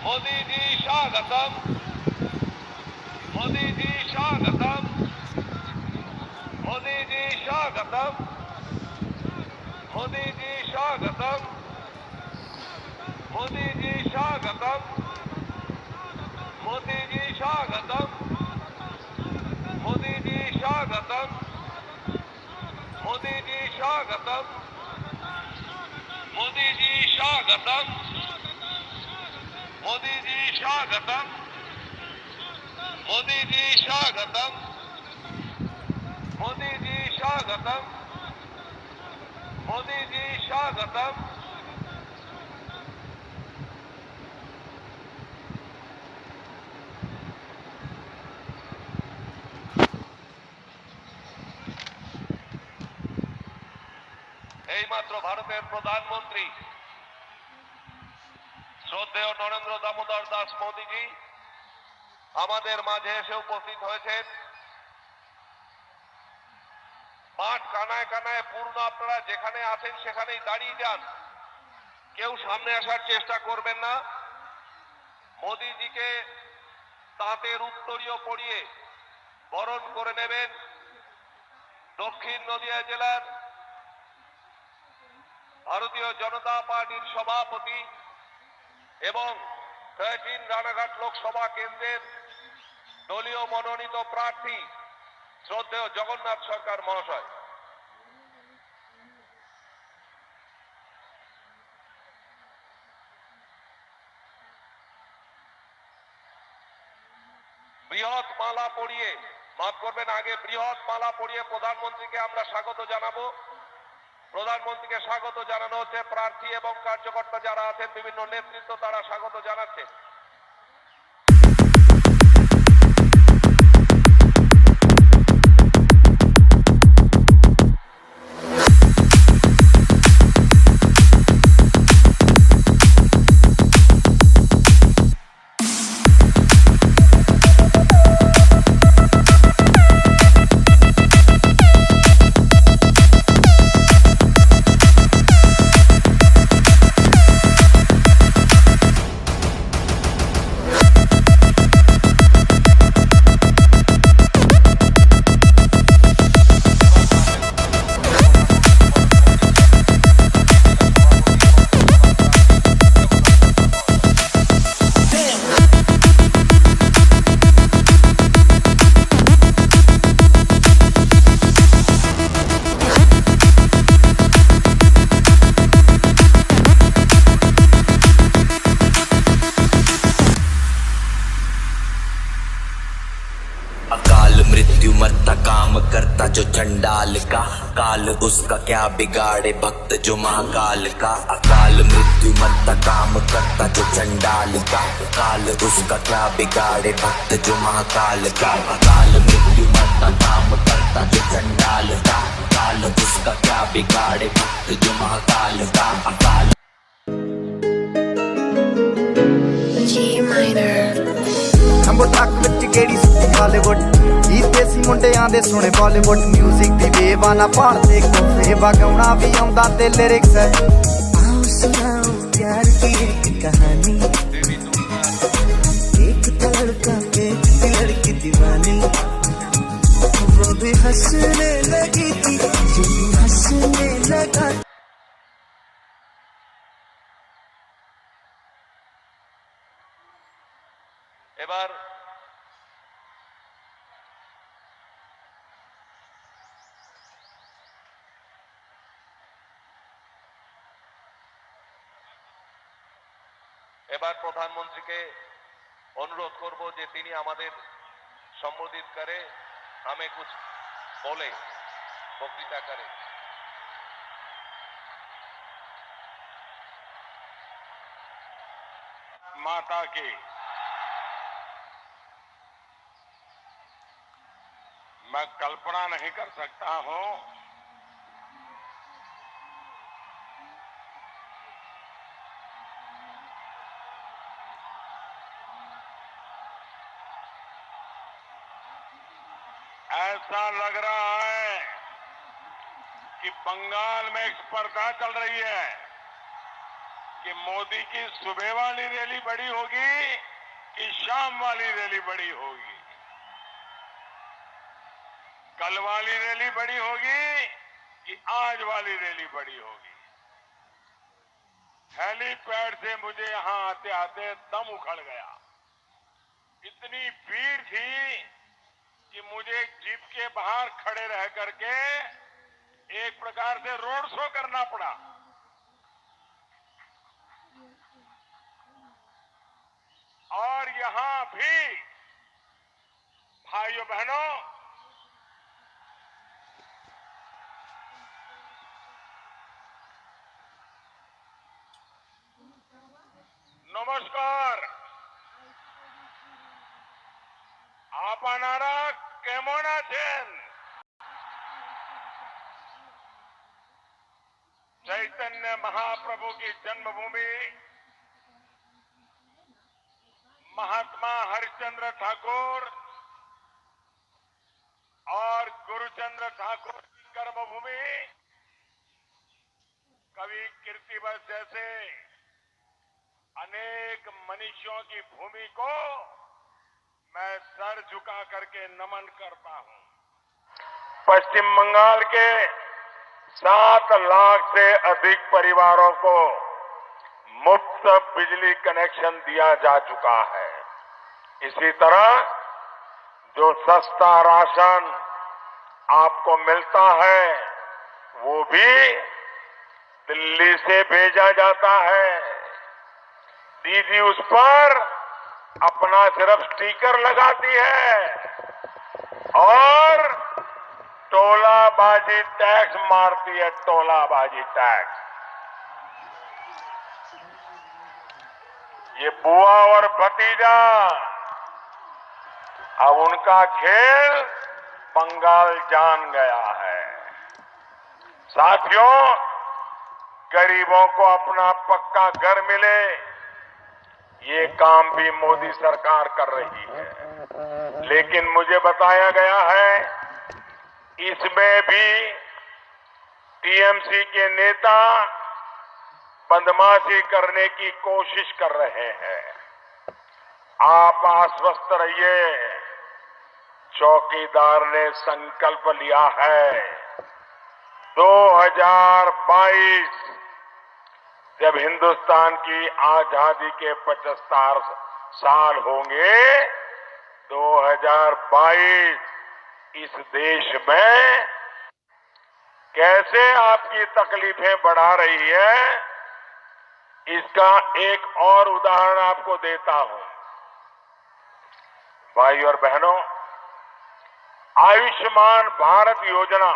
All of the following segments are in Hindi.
मोदी जी स्वागतम, मोदी जी स्वागतम, मोदी जी स्वागतम, मोदी जी स्वागतम, मोदी जी स्वागतम, मोदी जी स्वागतम, मोदी जी स्वागतम, मोदी जी स्वागतम, मोदी जी स्वागतम, मोदी जी स्वागतम, मोदी जी स्वागतम, मोदी जी स्वागतम, मोदी जी स्वागतम। এইমাত্র ভারতের প্রধানমন্ত্রী শ্রদ্ধেয় নরেন্দ্র দামোদর দাস মোদীজি আমাদের মাঝে এসে উপস্থিত হয়েছেন। মাঠ কানায় কানায় পূর্ণ। আপনারা যেখানে আছেন সেখানেই দাঁড়িয়ে যান, কেউ সামনে আসার চেষ্টা করবেন না। মোদীজিকে তাঁতের উত্তরীয় পরিয়ে বরণ করে নেবেন দক্ষিণ নদিয়া জেলার ভারতীয় জনতা পার্টির সভাপতি এবং 13 রানাঘাট লোকসভা কেন্দ্রের দলীয় মনোনীত প্রার্থী শ্রদ্ধেয় জগন্নাথ সরকার মহাশয়। বৃহৎ মালা পরিয়ে, মাফ করবেন, আগে বৃহৎ মালা পরিয়ে প্রধানমন্ত্রীকে আমরা স্বাগত জানাবো। প্রধানমন্ত্রীকে স্বাগত জানানো হচ্ছে। প্রার্থী এবং কার্যকর্তা যারা আছেন, বিভিন্ন নেতৃত্ব, তারা স্বাগত জানাচ্ছে। अकाल मृत्यु मरता काम करता जो चंडाल का, काल उसका क्या बिगाड़े भक्त जो महाकाल का। अकाल मृत्यु मरता काम करता जो चंडाल का, काल उसका क्या बिगाड़े भक्त जो महाकाल का। अकाल मृत्यु मरता काम करता जो चंडाल का, काल उसका क्या बिगाड़े भक्त जो महाकाल का। अकाल नंबर तक विच केड़ी सुती बॉलीवुड ई देसी मुंडियां दे सुने बॉलीवुड म्यूजिक दी बेवाना भालदे कोफे वगाउणा भी आउंदा ते लिरिक्स आओ सुनाओ प्यार की एक कहानी एक लड़का एक लड़की दीवानी वो भी हंसने लगी थी जो भी हंसने लगा। এবার প্রধানমন্ত্রীকে অনুরোধ করব যে তিনি আমাদের সম্বোধিত করে, हमें कुछ बोले, বক্তৃতা করে। माता के मैं कल्पना नहीं कर सकता हूं ऐसा लग रहा है कि बंगाल में एक स्पर्धा चल रही है कि मोदी की सुबह वाली रैली बड़ी होगी कि शाम वाली रैली बड़ी होगी, कल वाली रैली बड़ी होगी कि आज वाली रैली बड़ी होगी। हेलीपैड से मुझे यहां आते आते दम उखड़ गया। इतनी भीड़ थी कि मुझे जीप के बाहर खड़े रह करके एक प्रकार से रोड शो करना पड़ा। और यहां भी भाइयों बहनों, नमस्कार, আপনারা কেমন আছেন? चैतन्य महाप्रभु की जन्मभूमि महात्मा हरिश्चंद्र ठाकुर और गुरुचंद्र ठाकुर की कर्मभूमि, कवि कीर्तिवश जैसे अनेक मनीषियों की भूमि को मैं सर झुका करके नमन करता हूं। पश्चिम बंगाल के 7 लाख से अधिक परिवारों को मुफ्त बिजली कनेक्शन दिया जा चुका है। इसी तरह जो सस्ता राशन आपको मिलता है वो भी दिल्ली से भेजा जाता है। दीदी उस पर अपना सिर्फ स्टिकर लगाती है और टोलाबाजी टैक्स मारती है, टोलाबाजी टैक्स। ये बुआ और भतीजा, अब उनका खेल बंगाल जान गया है। साथियों, गरीबों को अपना पक्का घर मिले, ये काम भी मोदी सरकार कर रही है। लेकिन मुझे बताया गया है इसमें भी टीएमसी के नेता बदमाशी करने की कोशिश कर रहे हैं। आप आश्वस्त रहिए, चौकीदार ने संकल्प लिया है 2022 जब हिंदुस्तान की आजादी के 75 साल होंगे, 2022 इस देश में कैसे आपकी तकलीफें बढ़ा रही है, इसका एक और उदाहरण आपको देता हूं। भाई और बहनों, आयुष्मान भारत योजना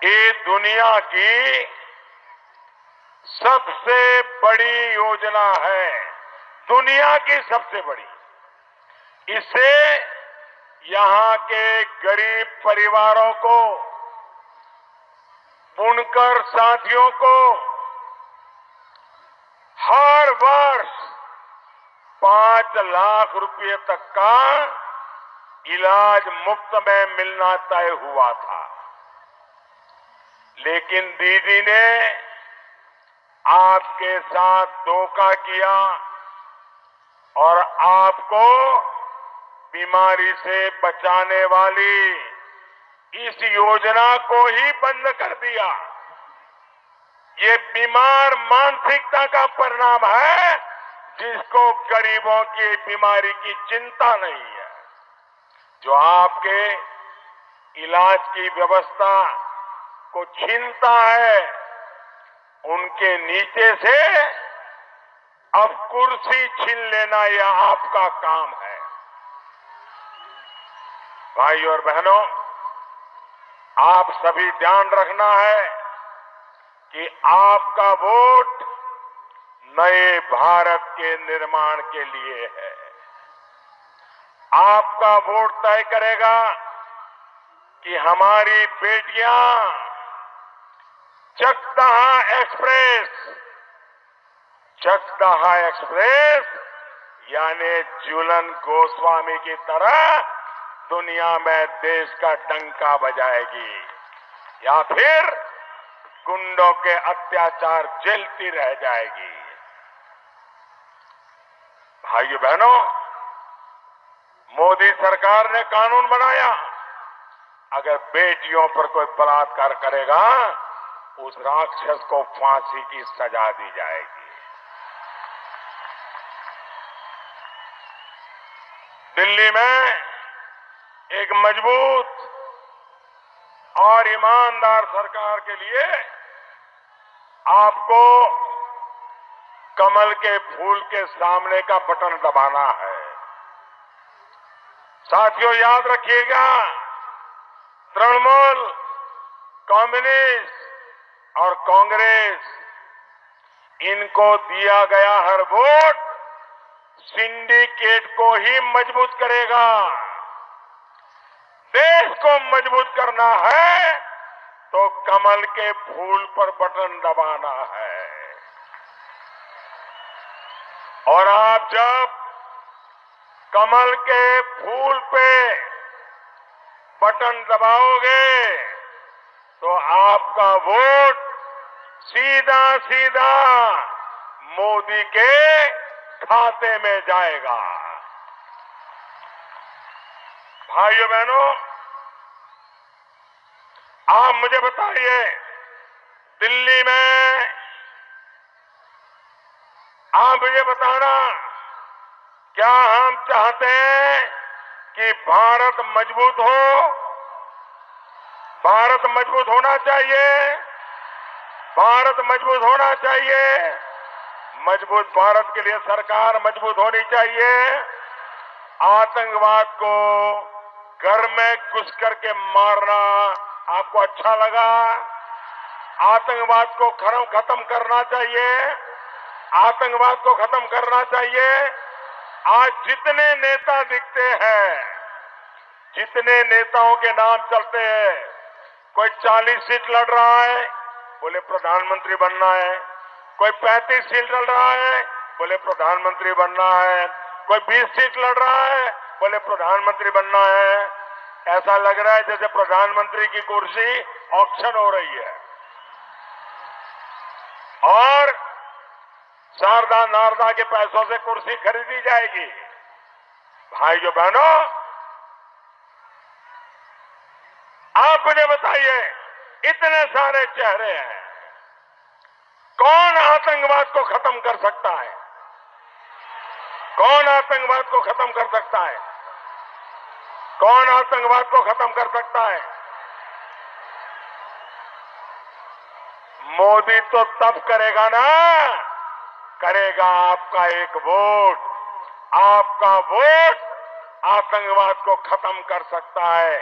ये दुनिया की सबसे बड़ी योजना है, दुनिया की सबसे बड़ी। इससे यहां के गरीब परिवारों को, बुनकर साथियों को हर वर्ष 5 लाख रुपए तक का इलाज मुफ्त में मिलना तय हुआ था। लेकिन दीदी ने आपके साथ धोखा किया और आपको बीमारी से बचाने वाली इस योजना को ही बंद कर दिया। ये बीमार मानसिकता का परिणाम है, जिसको गरीबों की बीमारी की चिंता नहीं है, जो आपके इलाज की व्यवस्था को छीनता है। उनके नीचे से अब कुर्सी छीन लेना यह आपका काम है। भाइयों और बहनों, आप सभी ध्यान रखना है कि आपका वोट नए भारत के निर्माण के लिए है। आपका वोट तय करेगा कि हमारी बेटियां चकदहा एक्सप्रेस यानी झूलन गोस्वामी की तरह दुनिया में देश का डंका बजाएगी, या फिर गुंडों के अत्याचार झेलती रह जाएगी। भाइयों बहनों, मोदी सरकार ने कानून बनाया, अगर बेटियों पर कोई बलात्कार करेगा उस राक्षस को फांसी की सजा दी जाएगी। दिल्ली में एक मजबूत और ईमानदार सरकार के लिए आपको कमल के फूल के सामने का बटन दबाना है। साथियों, याद रखिएगा, तृणमूल, कम्युनिस्ट और कांग्रेस, इनको दिया गया हर वोट सिंडिकेट को ही मजबूत करेगा। देश को मजबूत करना है तो कमल के फूल पर बटन दबाना है। और आप जब कमल के फूल पे बटन दबाओगे तो आपका वोट सीधा सीधा मोदी के खाते में जाएगा। भाइयों बहनों, आप मुझे बताइए, दिल्ली में आप मुझे बताना, क्या हम चाहते हैं कि भारत मजबूत हो? भारत मजबूत होना चाहिए, भारत मजबूत होना चाहिए। मजबूत भारत के लिए सरकार मजबूत होनी चाहिए। आतंकवाद को घर में घुस करके मारना आपको अच्छा लगा? आतंकवाद को खत्म करना चाहिए, आतंकवाद को खत्म करना चाहिए। आज जितने नेता दिखते हैं, जितने नेताओं के नाम चलते हैं, कोई 40 सीट लड़ रहा है, बोले प्रधानमंत्री बनना है, कोई 35 सीट लड़ रहा है, बोले प्रधानमंत्री बनना है, कोई 20 सीट लड़ रहा है, बोले प्रधानमंत्री बनना है। ऐसा लग रहा है जैसे प्रधानमंत्री की कुर्सी ऑक्शन हो रही है और शारदा नारदा के पैसों से कुर्सी खरीदी जाएगी। भाइयों बहनों, आप मुझे बताइए, इतने सारे चेहरे हैं, कौन आतंकवाद को खत्म कर सकता है? कौन आतंकवाद को खत्म कर सकता है? कौन आतंकवाद को खत्म कर सकता है? मोदी तो तब करेगा ना, करेगा आपका एक वोट। आपका वोट आतंकवाद को खत्म कर सकता है,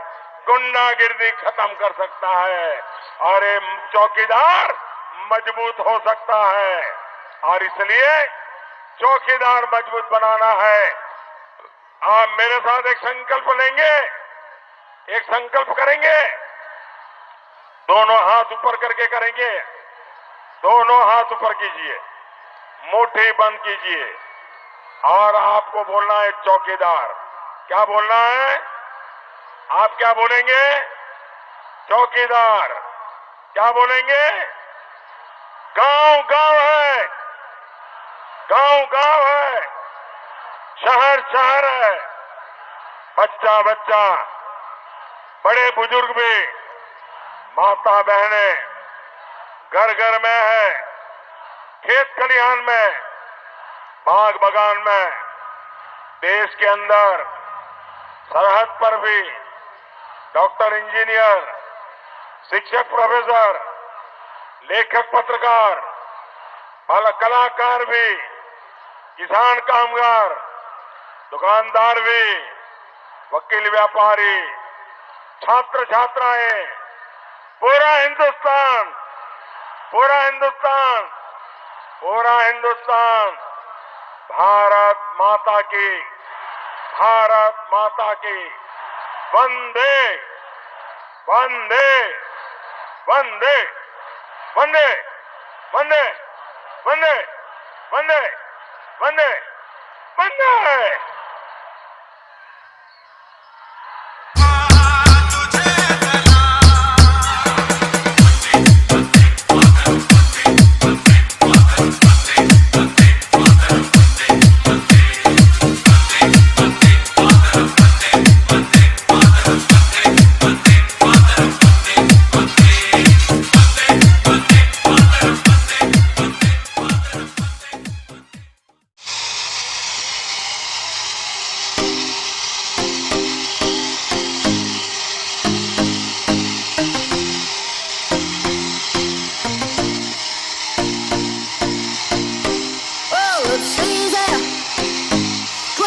गुंडागिर्दी खत्म कर सकता है और ये चौकीदार मजबूत हो सकता है। और इसलिए चौकीदार मजबूत बनाना है। आप मेरे साथ एक संकल्प लेंगे, एक संकल्प करेंगे, दोनों हाथ ऊपर करके करेंगे। दोनों हाथ ऊपर कीजिए, मुट्ठी बंद कीजिए और आपको बोलना है चौकीदार। क्या बोलना है? आप क्या बोलेंगे? चौकीदार। क्या बोलेंगे? गांव गांव है, गांव गांव है, शहर शहर है, बच्चा बच्चा, बड़े बुजुर्ग भी, माता बहनें घर घर में है, खेत खलिहान में, बाग बगान में, देश के अंदर, सरहद पर भी, डॉक्टर, इंजीनियर, शिक्षक, प्रोफेसर, लेखक, पत्रकार, बाल कलाकार भी, किसान, कामगार, दुकानदार भी, वकील, व्यापारी, छात्र छात्राएं, पूरा हिंदुस्तान, पूरा हिंदुस्तान, पूरा हिंदुस्तान भारत माता की, भारत माता की वंदे वंदे वंदे वंदे वंदे वंदे वंदे वंदे वंदे।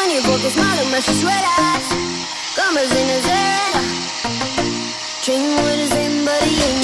venir porque smiling más suelas como en el Dream with his buddy.